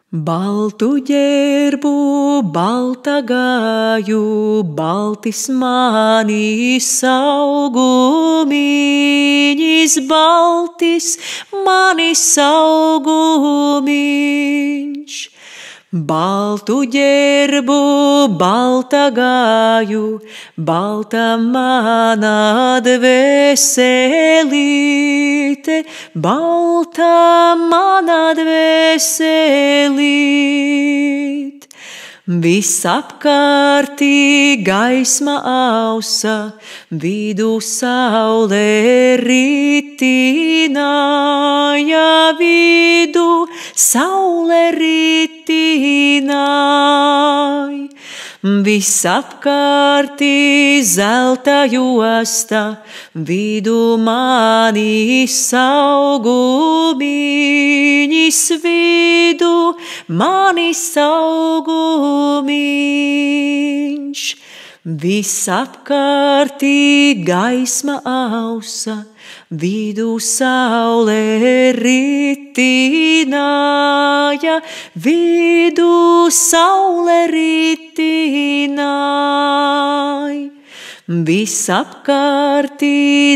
Baltu ģērbu, balta gāju, baltis manis augumiņš, baltis manis augumiņš. Baltu ģērbu, balta gāju, balta mana dvēselīte, balta mana dvēselīt. Visapkārtī gaisma ausa, vidū saule ritināja, vidū saule ritināja. Visapkārtī zelta josta, vidū manis augumiņš, vidū manis augumiņš. Visapkārtī gaisma ausa, vidū saule ritināja, vidū saule ritināja. Visapkārtī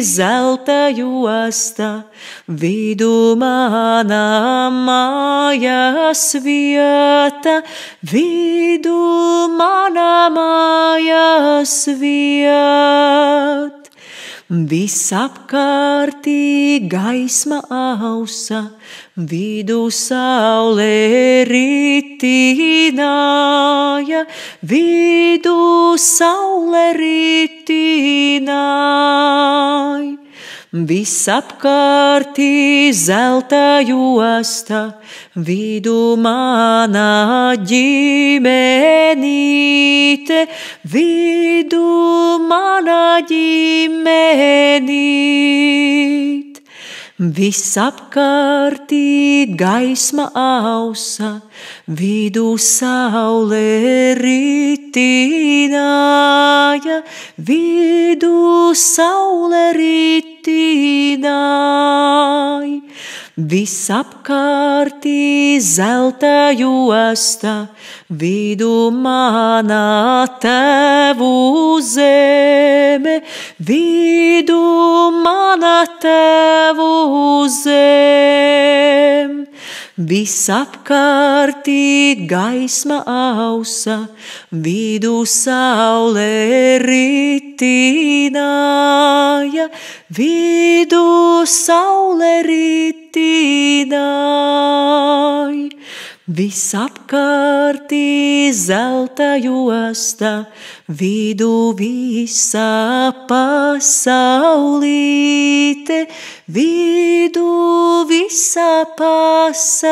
zelta josta, vidū mana mājas vieta, vidū mana mājas vieta. Visapkārtī gaisma ausa, vidū saule ritināja, vidū saule ritināja. Visapkārtī zelta josta, vidū mana ģimenīte, vidū mana ģimenīte. Visapkārtī gaisma ausa, vidū saule ritināja, vidū saule ritināja. Visapkārtī zelta josta, vidū mana tēvu zeme, vidū mana tēvu zeme. Visapkārtī gaisma ausa, vidū saule ritināja, vidū saule ritināja. Visapkārtī zelta josta, vidū visa pasaulīte, vidū visa pasaulīte.